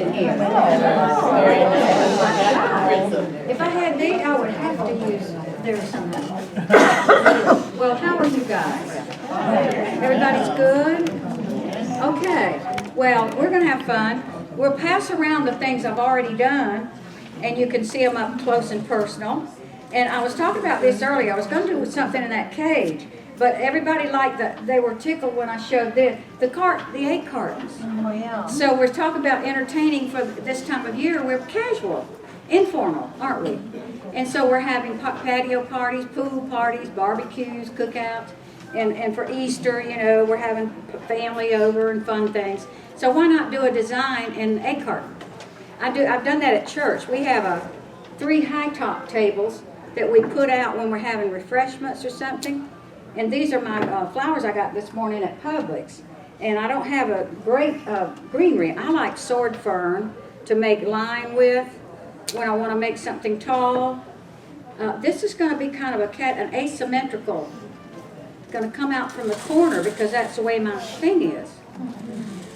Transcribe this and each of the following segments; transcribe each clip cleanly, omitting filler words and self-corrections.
in here. If I had these, I would have to use theirs somehow. Well, how are you guys? Everybody's good? Okay. Well, we're going to have fun. We'll pass around the things I've already done, and you can see them up close and personal. And I was talking about this earlier. I was going to do something in that cage, but everybody liked that. They were tickled when I showed the egg cartons. Oh, yeah. So we're talking about entertaining for this time of year. We're casual, informal, aren't we? And so we're having patio parties, pool parties, barbecues, cookouts, and for Easter, you know, we're having family over and fun things. So why not do a design in egg carton? I've done that at church. We have 3 high top tables that we put out when we're having refreshments or something. And these are my flowers I got this morning at Publix. And I don't have a great greenery. I like sword fern to make lime with when I want to make something tall. This is going to be kind of an asymmetrical. It's going to come out from the corner because that's the way my thing is.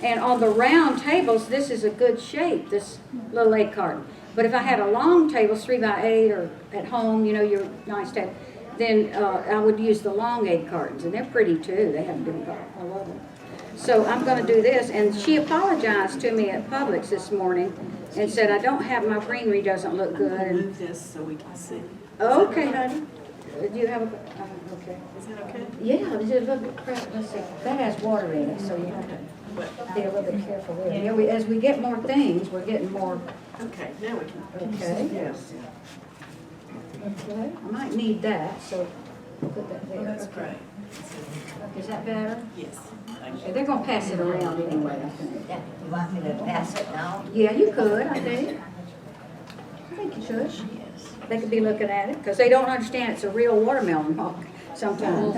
And on the round tables, this is a good shape, this little egg carton. But if I had a long table, 3x8, or at home, you know, your nice table, then I would use the long egg cartons. And they're pretty too. They have been cartons. I love them. So I'm going to do this. And she apologized to me at Publix this morning and said, I don't have, my greenery doesn't look good. I'm going to move this so we can see. Okay, honey. Do you have a, okay. Is that okay? Yeah, there's a little bit, let's see. That has water in it, so you have to be a little bit careful with it. Yeah, as we get more things, we're getting more. Okay, now we can. Okay. Yes. Okay, I might need that, so put that there. Oh, that's Okay. great. Is that better? Yes. Okay, they're gonna pass it around anyway, I think. Yeah, you want me to pass it now? Yeah, you could, I think. I think you should. Yes. They could be looking at it, because they don't understand it's a real watermelon hawk sometimes.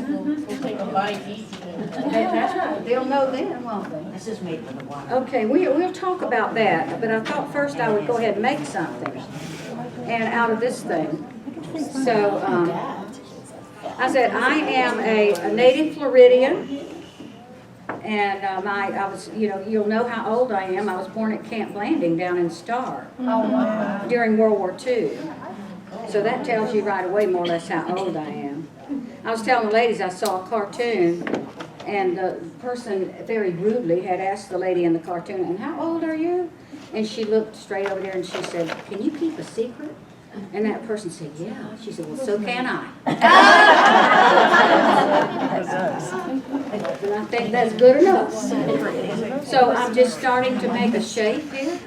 That's right, they'll know then, won't they? This is made for the water. Okay, we'll talk about that, but I thought first I would go ahead and make something, and out of this thing. So, I said I am a native Floridian, and I was, you know, you'll know how old I am. I was born at Camp Blanding down in Star during World War II. So that tells you right away more or less how old I am. I was telling the ladies I saw a cartoon, and the person very rudely had asked the lady in the cartoon, and how old are you? And she looked straight over there and she said, can you keep a secret? And that person said, yeah. She said, well, so can I. And I think that's good enough. So I'm just starting to make a shape here.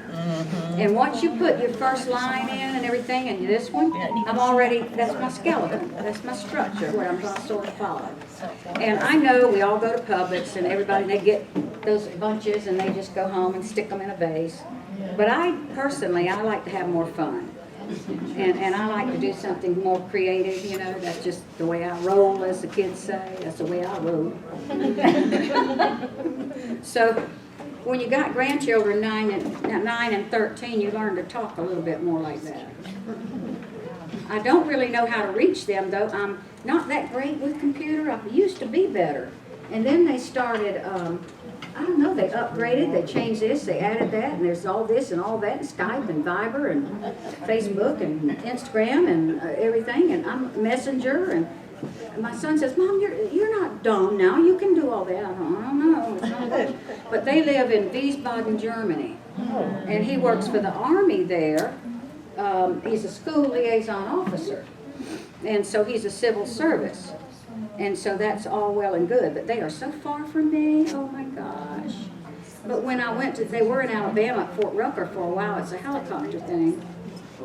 And once you put your first line in and everything, and this one, I'm already, that's my skeleton. That's my structure, what I'm going to sort of follow. And I know we all go to Publix and everybody, they get those bunches and they just go home and stick them in a vase. But I like to have more fun. And I like to do something more creative, you know, that's just the way I roll, as the kids say. That's the way I roll. So when you got grandchildren 9 and 13, you learn to talk a little bit more like that. I don't really know how to reach them, though. I'm not that great with computer. I used to be better. And then they started, I don't know, they upgraded, they changed this, they added that, and there's all this and all that, and Skype and Viber and Facebook and Instagram and everything, and I'm Messenger, and my son says, Mom, you're not dumb now, you can do all that. I don't know, it's not good. But they live in Wiesbaden, Germany, and he works for the Army there. He's a school liaison officer, and so he's a civil service. And so that's all well and good, but they are so far from me, oh my gosh. But when I went to, they were in Alabama at Fort Rucker for a while, it's a helicopter thing.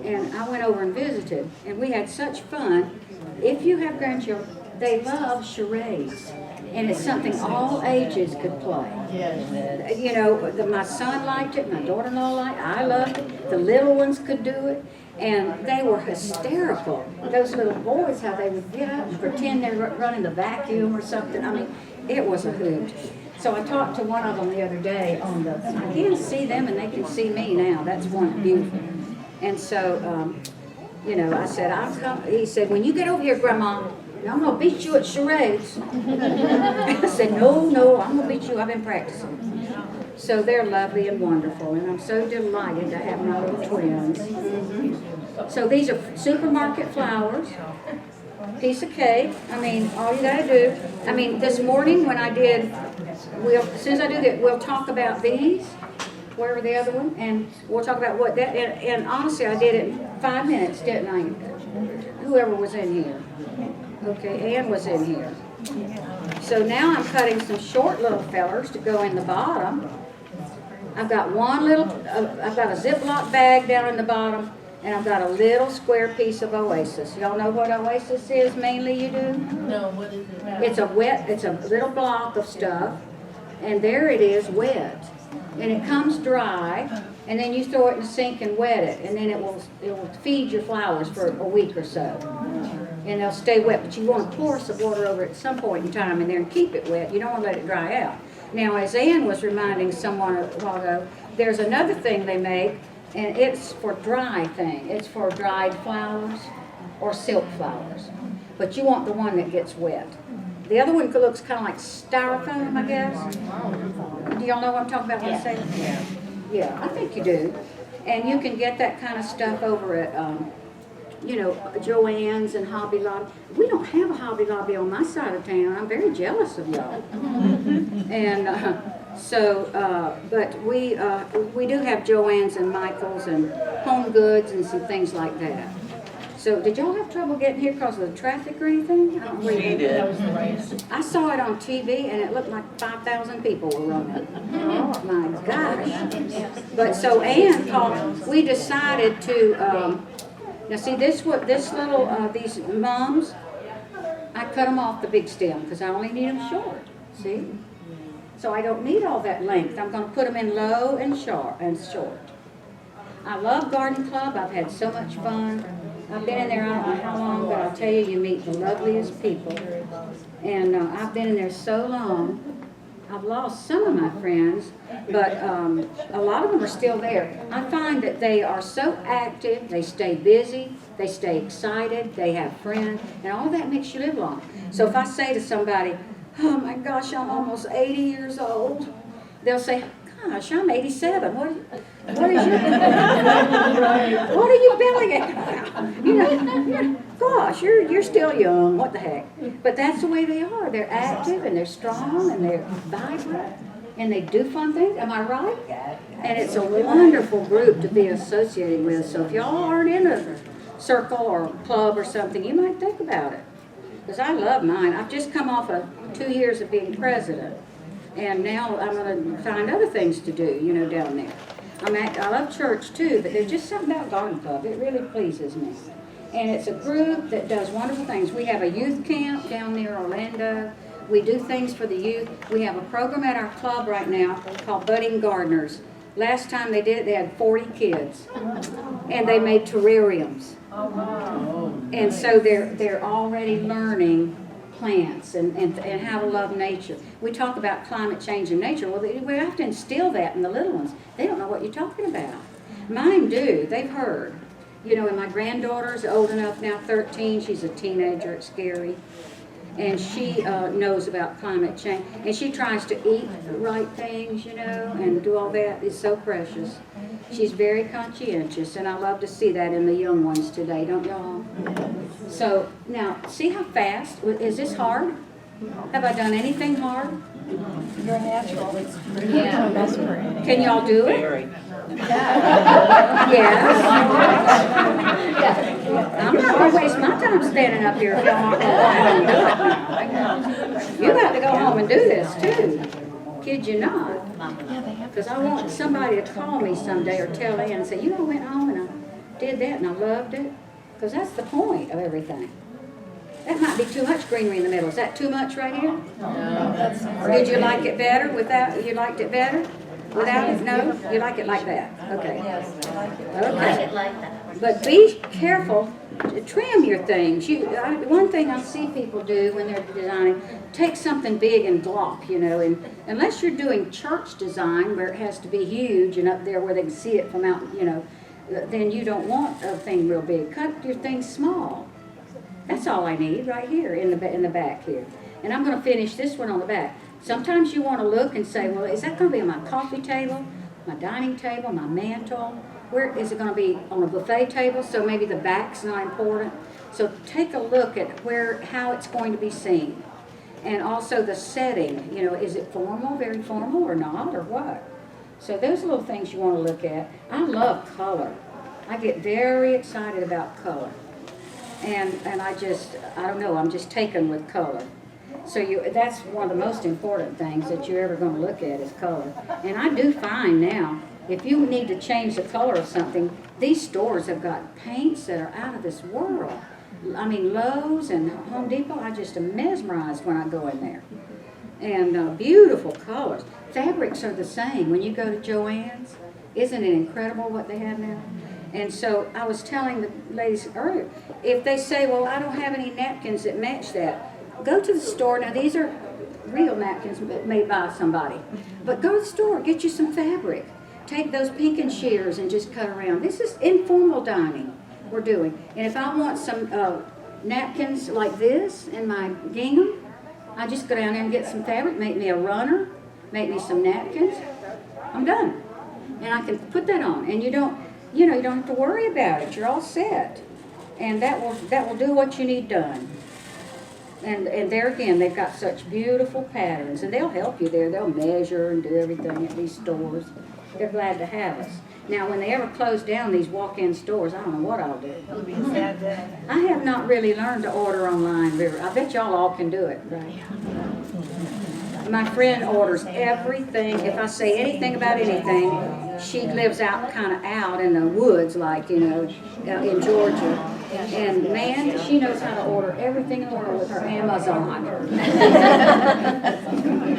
And I went over and visited, and we had such fun. If you have grandchildren, they love charades. And it's something all ages could play. You know, my son liked it, my daughter-in-law liked it, I loved it, the little ones could do it. And they were hysterical. Those little boys, how they would get up and pretend they were running the vacuum or something. I mean, it was a hoot. So I talked to one of them the other day on the, I can see them and they can see me now. That's one beautiful. And so, you know, I said, I'll come. He said, when you get over here, Grandma, I'm going to beat you at charades. I said, no, I'm going to beat you. I've been practicing. So they're lovely and wonderful, and I'm so delighted to have my little twins. So these are supermarket flowers, piece of cake. I mean, all you gotta do, I mean, this morning when I did, as soon as I do that, we'll talk about these. Where were the other one? And we'll talk about what that, and honestly, I did it in 5 minutes, didn't I? Whoever was in here. Okay, Ann was in here. So now I'm cutting some short little fellers to go in the bottom. I've got I've got a Ziploc bag down in the bottom, and I've got a little square piece of Oasis. Y'all know what Oasis is mainly, you do? No, what is it? It's a little block of stuff, and there it is wet. And it comes dry, and then you throw it in the sink and wet it, and then it will feed your flowers for a week or so. And they'll stay wet, but you want to pour some water over it at some point in time in there and keep it wet. You don't want to let it dry out. Now, as Ann was reminding someone a while ago, there's another thing they make, and it's for dry thing. It's for dried flowers or silk flowers. But you want the one that gets wet. The other one looks kind of like styrofoam, I guess. Do y'all know what I'm talking about when I say that? Yeah, I think you do. And you can get that kind of stuff over at, Joann's and Hobby Lobby. We don't have a Hobby Lobby on my side of town. I'm very jealous of y'all. And but we do have Joann's and Michael's and Home Goods and some things like that. So did y'all have trouble getting here because of the traffic or anything? I don't believe She it. did. I saw it on TV and it looked like 5,000 people were running. Oh my gosh. But so Ann called, we decided to, now see these mums, I cut them off the big stem because I only need them short, see? So I don't need all that length. I'm going to put them in low and short. I love Garden Club. I've had so much fun. I've been in there, I don't know how long, but I'll tell you, you meet the loveliest people. And I've been in there so long. I've lost some of my friends, but a lot of them are still there. I find that they are so active, they stay busy, they stay excited, they have friends, and all that makes you live long. So if I say to somebody, oh my gosh, I'm almost 80 years old, they'll say, gosh, I'm 87. What are you belling at? Gosh, you're still young. What the heck? But that's the way they are. They're active and they're strong and they're vibrant and they do fun things. Am I right? And it's a wonderful group to be associated with. So if y'all aren't in a circle or club or something, you might think about it. Because I love mine. I've just come off of 2 years of being president. And now I'm going to find other things to do, down there. I love church too, but there's just something about Garden Club. It really pleases me. And it's a group that does wonderful things. We have a youth camp down near Orlando. We do things for the youth. We have a program at our club right now called Budding Gardeners. Last time they did it, they had 40 kids. And they made terrariums. And so they're already learning plants and how to love nature. We talk about climate change and nature. Well, we have to instill that in the little ones. They don't know what you're talking about. Mine do. They've heard. And my granddaughter's old enough now, 13. She's a teenager. It's scary. And she knows about climate change. And she tries to eat the right things, and do all that. It's so precious. She's very conscientious, and I love to see that in the young ones today, don't y'all? So, now, see how fast? Is this hard? Have I done anything hard? You're natural. Yeah. Can y'all do it? Very. Yes. I'm not going to waste my time standing up here if y'all aren't going to go home and do it. You got to go home and do this, too. Kid you not. Because I want somebody to call me someday or tell Ann and say, I went home and I did that and I loved it. Because that's the point of everything. That might be too much greenery in the middle. Is that too much right here? No, that's Did you like it better without? You liked it better without it? No? You like it like that? Okay. Yes, I like it. I like Okay. it like that. But be careful. Trim your things. One thing I see people do when they're designing, take something big and glock, and unless you're doing church design where it has to be huge and up there where they can see it from out, then you don't want a thing real big. Cut your things small. That's all I need right here in the back here. And I'm going to finish this one on the back. Sometimes you want to look and say, well, is that going to be on my coffee table, my dining table, my mantle? Where is it going to be on a buffet table? So maybe the back's not important. So take a look at how it's going to be seen. And also the setting, you know, is it formal, very formal or not, or what? So those are little things you want to look at. I love color. I get very excited about color. And I don't know, I'm just taken with color. So that's one of the most important things that you're ever going to look at is color. And I do find now, if you need to change the color of something, these stores have got paints that are out of this world. I mean, Lowe's and Home Depot, I just am mesmerized when I go in there. And beautiful colors. Fabrics are the same. When you go to Joann's, isn't it incredible what they have now? And so I was telling the ladies earlier, if they say, well, I don't have any napkins that match that, go to the store. Now, these are real napkins made by somebody. But go to the store, get you some fabric. Take those pinking shears and just cut around. This is informal dining we're doing. And if I want some napkins like this in my gingham, I just go down there and get some fabric, make me a runner, make me some napkins. I'm done. And I can put that on. And you don't have to worry about it. You're all set. And that will do what you need done. And there again, they've got such beautiful patterns. And they'll help you there. They'll measure and do everything at these stores. They're glad to have us. Now, when they ever close down these walk-in stores, I don't know what I'll do. I have not really learned to order online, River. I bet y'all all can do it, right? My friend orders everything. If I say anything about anything, she lives out out in the woods, like, you know, in Georgia. And man, she knows how to order everything in the world with her Amazon.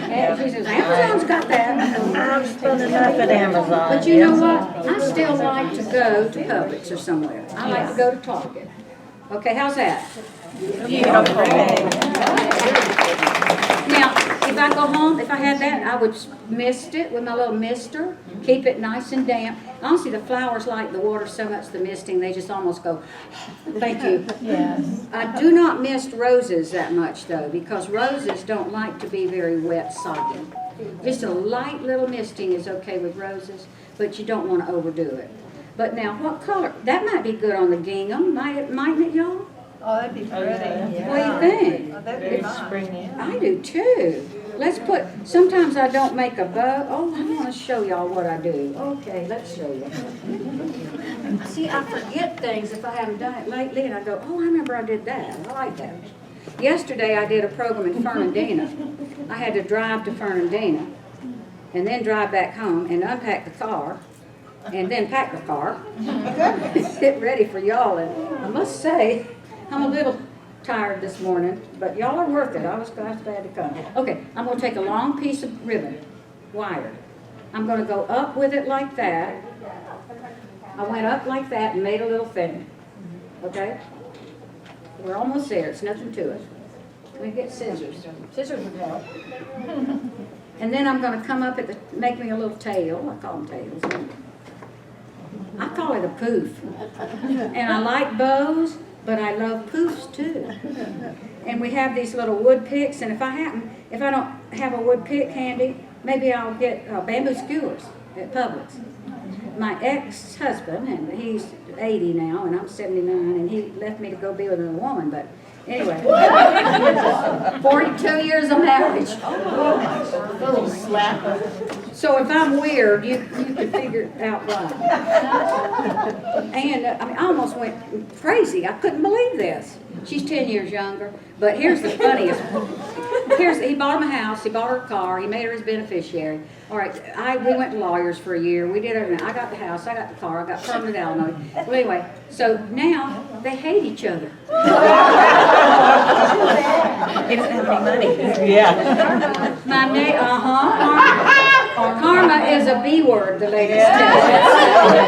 And she says, Amazon's got that. I'm spending enough at Amazon. But you know what? I still like to go to Publix or somewhere. I like to go to Target. Okay, how's that? Now, if I go home, if I had that, I would mist it with my little mister, keep it nice and damp. Honestly, the flowers like the water so much, the misting, they just almost go, thank you. Yes. I do not mist roses that much, though, because roses don't like to be very wet, soggy. Just a light little misting is okay with roses, but you don't want to overdo it. But now, what color? That might be good on the gingham, mightn't it, y'all? Oh, that'd be pretty. What do you think? Oh, that'd be fine. I do too. Sometimes I don't make a bow. Oh, I want to show y'all what I do. Okay, let's show you. See, I forget things if I haven't done it lately, and I go, oh, I remember I did that. I like that. Yesterday I did a program in Fernandina. I had to drive to Fernandina, and then drive back home, and unpack the car, and then pack the car, get ready for y'all. And I must say, I'm a little tired this morning, but y'all are worth it. I was glad to come. Okay, I'm going to take a long piece of ribbon, wire. I'm going to go up with it like that. I went up like that and made a little thing. Okay? We're almost there. It's nothing to it. Let me get scissors. Scissors would help. And then I'm going to come up make me a little tail. I call them tails. I call it a poof. And I like bows, but I love poofs too. And we have these little wood picks, and if I don't have a wood pick handy, maybe I'll get bamboo skewers at Publix. My ex-husband, and he's 80 now, and I'm 79, and he left me to go be with a woman, but anyway. 42 years of marriage. Little slap. So if I'm weird, you can figure out why. And I almost went crazy. I couldn't believe this. She's 10 years younger. But here's the funniest. He bought him a house. He bought her a car. He made her his beneficiary. All right. We went to lawyers for a year. We did everything. I got the house. I got the car. I got permanent alimony. Well, anyway, so now they hate each other. He doesn't have any money. Yeah. My name, Karma is a B word, the ladies tell me.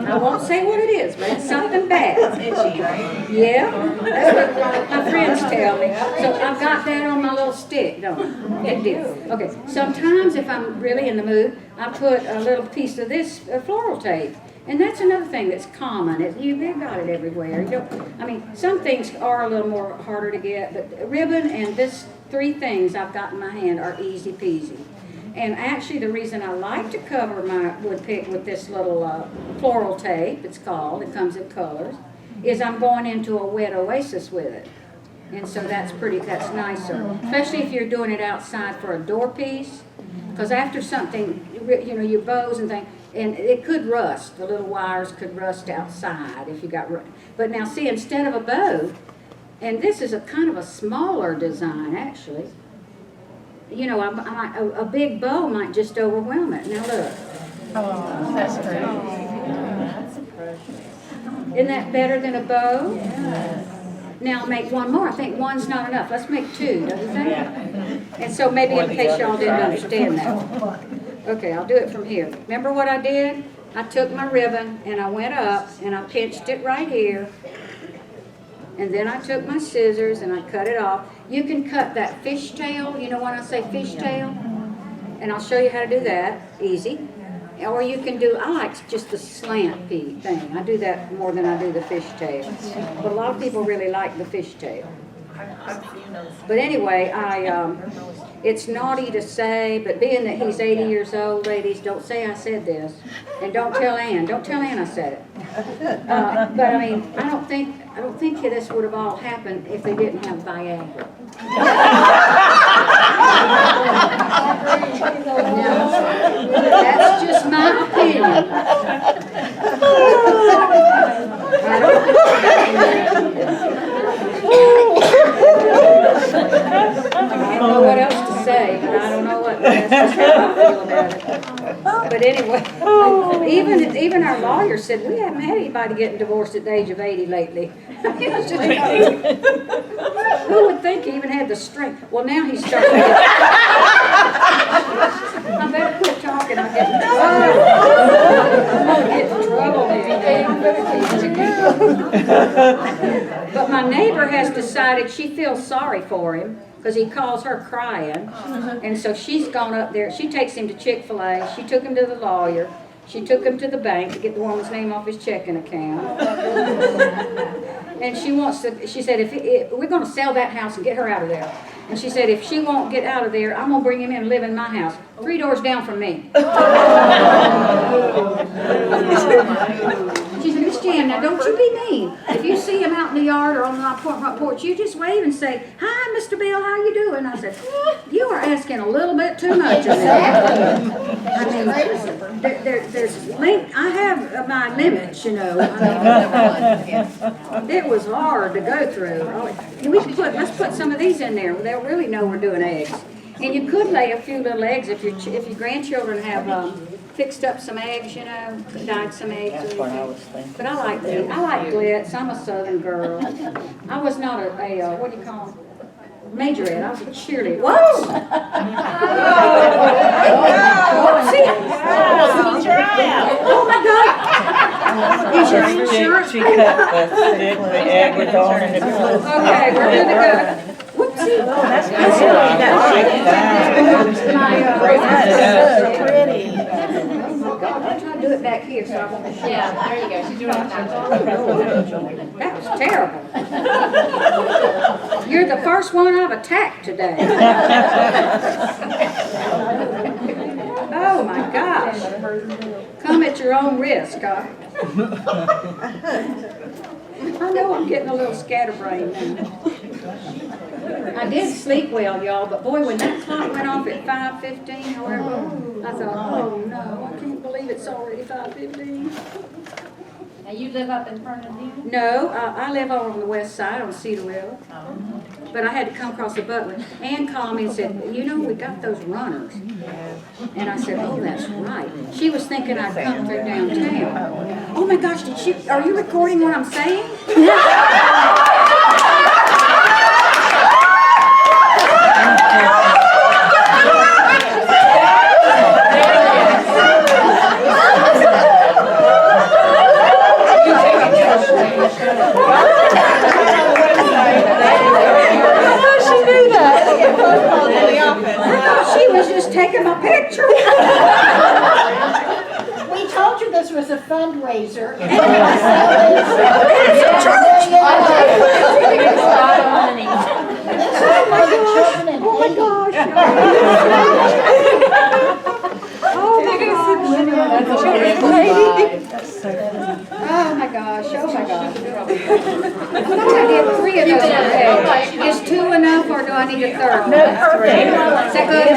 I won't say what it is, but it's something bad. It's itchy, right? Yeah, that's what my friends tell me. So I've got that on my little stick, don't I? Big deal. Okay, sometimes if I'm really in the mood, I put a little piece of this floral tape. And that's another thing that's common. You've got it everywhere. Some things are a little more harder to get, but ribbon and this three things I've got in my hand are easy peasy. And actually, the reason I like to cover my wood pick with this little floral tape, it's called, it comes in colors, is I'm going into a wet oasis with it. And so that's nicer, especially if you're doing it outside for a door piece. Because after something, you know, your bows and things, and it could rust. The little wires could rust outside if you got, but now see, instead of a bow, and this is a kind of a smaller design actually, you know, a big bow might just overwhelm it. Now look. Oh, that's great. Isn't that better than a bow? Yes. Now I'll make one more. I think one's not enough. Let's make two, don't you think? And so maybe in case y'all didn't understand that. Okay, I'll do it from here. Remember what I did? I took my ribbon and I went up and I pinched it right here. And then I took my scissors and I cut it off. You can cut that fishtail. You know when I say fishtail? And I'll show you how to do that. Easy. Or you can do, I like just the slant thing. I do that more than I do the fishtail. But a lot of people really like the fishtail. But anyway, it's naughty to say, but being that he's 80 years old, ladies, don't say I said this. And don't tell Ann. Don't tell Ann I said it. But I mean, I don't think this would have all happened if they didn't have Viagra. Now, that's just my opinion. I don't know what else to say, but I don't know what that's just how I feel about it. But anyway, even our lawyer said we haven't had anybody getting divorced at the age of 80 lately. It's just, who would think he even had the strength? Well, now he's starting to get. I better quit talking. I'll get in trouble. I'm going to get in trouble. But my neighbor has decided she feels sorry for him because he calls her crying. And so she's gone up there. She takes him to Chick-fil-A. She took him to the lawyer. She took him to the bank to get the woman's name off his checking account. And she said, if we're going to sell that house and get her out of there. And she said, if she won't get out of there, I'm going to bring him in and live in my house, 3 doors down from me. She said, Miss Jan, now don't you be mean. If you see him out in the yard or on my front porch, you just wave and say, hi, Mr. Bill, how you doing? I said, you are asking a little bit too much of me. I mean, I have my limits, you know. I mean, it was hard to go through. Let's put some of these in there. They'll really know we're doing eggs. And you could lay a few little eggs if your grandchildren have fixed up some eggs, you know, dyed some eggs. That's what I was thinking. But I like glitz. I'm a Southern girl. I was not a what do you call them? Majorette. I was a cheerleader. What? Oh my God! Is your insurance? She cut the stick, the egg was on and it was. Okay, we're good to go. Whoopsie. Oh, that's so pretty. I'm trying to do it back here so I won't be. Yeah, there you go. She's doing it now. That was terrible. You're the first one I've attacked today. Oh my gosh. Come at your own risk, huh? I know I'm getting a little scatterbrained now. I did sleep well, y'all, but boy, when that clock went off at 5:15, however, I thought, oh no, I can't believe it's already 5:15. Now you live up in front of you? No, I live over on the west side on Cedar River. But I had to come across the Butler. Ann called me and said, you know, we got those runners. And I said, oh, that's right. She was thinking I'd come through downtown. Oh my gosh, are you recording what I'm saying? She was just taking my picture. We told you this was a fundraiser. It's a church. Oh my gosh. Oh my gosh. Oh my gosh, oh my gosh. I thought I did 3 of those today. Is 2 enough or do I need a third? Is that good?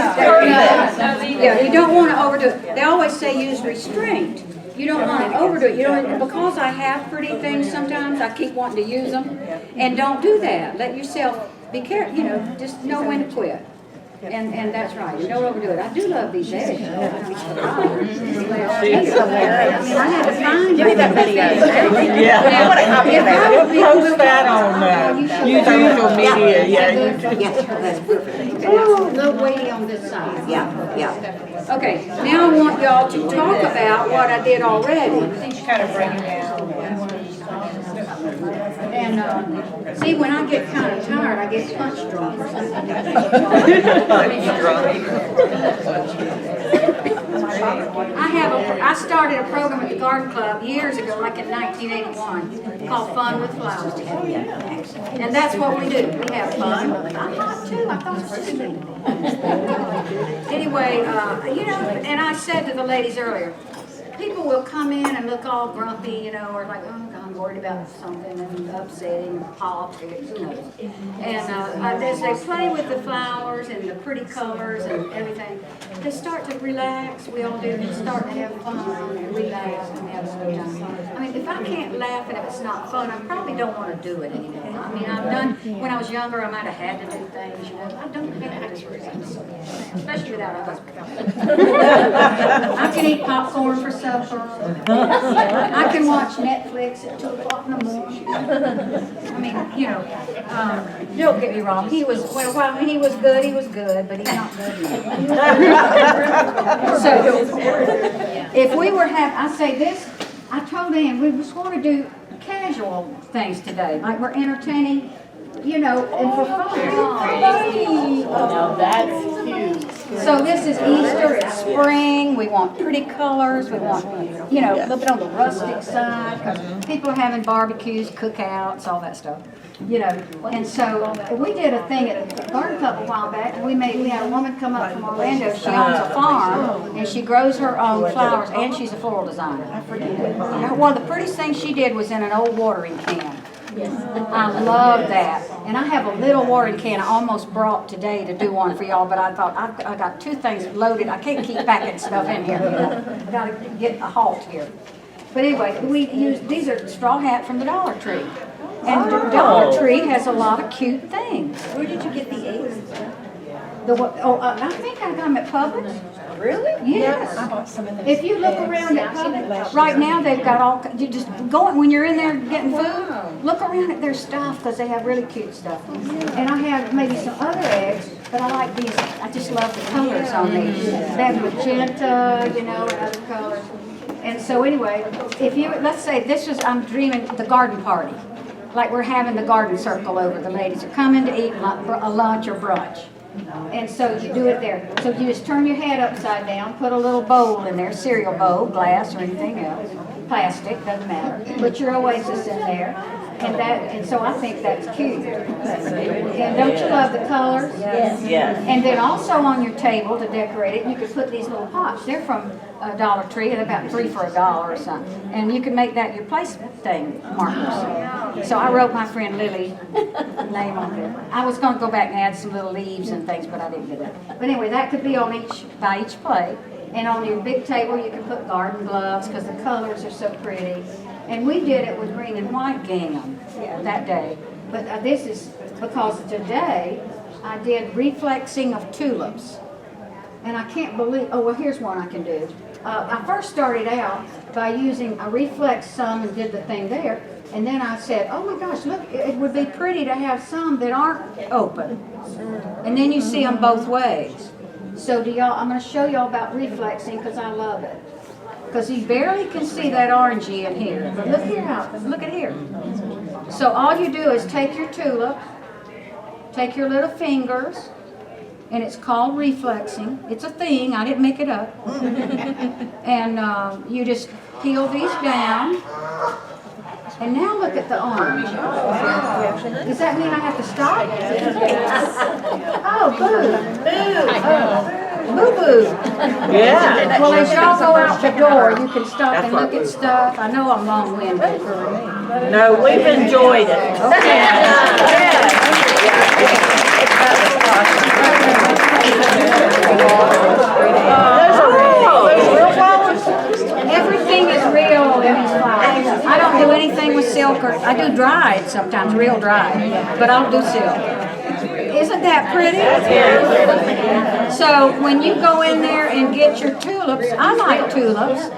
Enough? Yeah, you don't want to overdo it. They always say use restraint. You don't want to overdo it. You don't, because I have pretty things sometimes, I keep wanting to use them. And don't do that. Let yourself be careful, you know, just know when to quit. And that's right. You don't overdo it. I do love these edges. I had to find. Give me that video. Yeah. I want a copy of that. Post that on social media, yeah. Oh, a little weighty on this side. Yeah. Okay, now I want y'all to talk about what I did already. Kind of bring it down. And, see, when I get kind of tired, I get punch drunk or something. I started a program at the Garden Club years ago, like in 1981, called Fun with Flowers. And that's what we do. We have fun. I thought too. I thought it was just me. Anyway, you know, and I said to the ladies earlier, people will come in and look all grumpy, you know, or like, oh, God, I'm worried about something and upsetting, politics, who knows. And as they play with the flowers and the pretty colors and everything, they start to relax. We all do. They start to have fun and relax and have a good time. I mean, if I can't laugh and if it's not fun, I probably don't want to do it anymore. I mean, I've done, when I was younger, I might have had to do things, you know. I don't have to, especially without a husband. I can eat popcorn for supper. I can watch Netflix at 2 o'clock in the morning. I mean, you know, don't get me wrong. He was, well, while he was good, but he's not good now. So, if we were I say this, I told Ann, we just want to do casual things today, like we're entertaining, you know, and for fun. Now that's huge. So this is Easter, it's spring, we want pretty colors, we want, you know, a little bit on the rustic side, because people are having barbecues, cookouts, all that stuff, you know. And so we did a thing at the Garden Club a while back, and we had a woman come up from Orlando, she owns a farm, and she grows her own flowers, and she's a floral designer. One of the prettiest things she did was in an old watering can. I love that. And I have a little watering can I almost brought today to do one for y'all, but I thought, I got 2 things loaded. I can't keep packing stuff in here. You know? Got to get a halt here. But anyway, we use, these are straw hat from the Dollar Tree. And the Dollar Tree has a lot of cute things. Where did you get the eggs? I think I got them at Publix. Really? Yes. I bought some of those. If you look around at Publix, right now they've got all, you just go, when you're in there getting food, look around at their stuff because they have really cute stuff. And I have maybe some other eggs, but I like these, I just love the colors on these. They have magenta, you know, and other colors. And so anyway, if you, let's say this is, I'm dreaming the garden party. Like we're having the garden circle over, the ladies are coming to eat a lunch or brunch. And so you do it there. So you just turn your head upside down, put a little bowl in there, cereal bowl, glass or anything else, plastic, doesn't matter. Put your oasis in there, and so I think that's cute. And don't you love the colors? Yes. Yes. And then also on your table to decorate it, you could put these little pots. They're from Dollar Tree, and about 3 for $1 or something. And you can make that your place thing markers. So I wrote my friend Lily name on there. I was going to go back and add some little leaves and things, but I didn't do that. But anyway, that could be on by each plate. And on your big table, you can put garden gloves because the colors are so pretty. And we did it with green and white gingham that day. But this is because today I did reflexing of tulips. And I can't believe, oh, well, here's one I can do. I first started out by using, I reflexed some and did the thing there. And then I said, oh my gosh, look, it would be pretty to have some that aren't open. And then you see them both ways. So I'm going to show y'all about reflexing because I love it. Because you barely can see that orangey in here. But look here, look at here. So all you do is take your tulip, take your little fingers, and it's called reflexing. It's a thing, I didn't make it up. And you just peel these down. And now look at the orange. Does that mean I have to stop? Oh, boo. Boo-boo. Yeah. Well, as y'all go out the door, you can stop and look at stuff. I know I'm long-winded. No, we've enjoyed it. Everything is real in these flowers. I don't do anything with silk, or I do dried sometimes, real dried, but I don't do silk. Isn't that pretty? So when you go in there and get your tulips, I like tulips,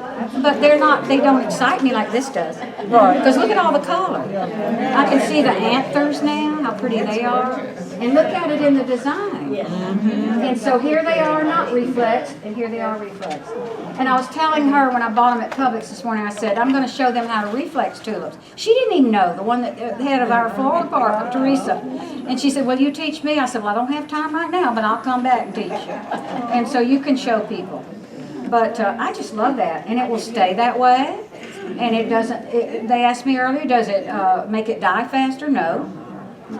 but they don't excite me like this does. Because look at all the color. I can see the anthers now, how pretty they are. And look at it in the design. And so here they are not reflex, and here they are reflex. And I was telling her when I bought them at Publix this morning, I said, I'm going to show them how to reflex tulips. She didn't even know, the one that the head of our floral department, Teresa. And she said, well, you teach me. I said, well, I don't have time right now, but I'll come back and teach you. And so you can show people. But I just love that, and it will stay that way. And it doesn't, they asked me earlier, does it make it die faster? No.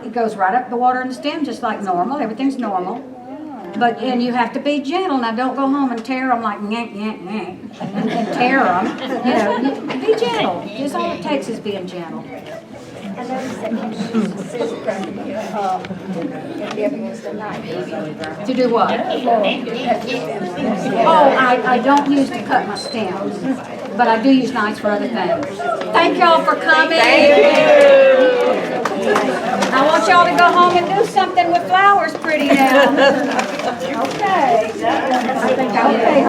It goes right up the water in the stem just like normal. Everything's normal. And you have to be gentle. Now don't go home and tear them like yank, yank, yank, and tear them. You know, be gentle. Just all it takes is being gentle. To do what? Oh, I don't use to cut my stems, but I do use knives for other things. Thank y'all for coming. I want y'all to go home and do something with flowers pretty now. Okay. Okay.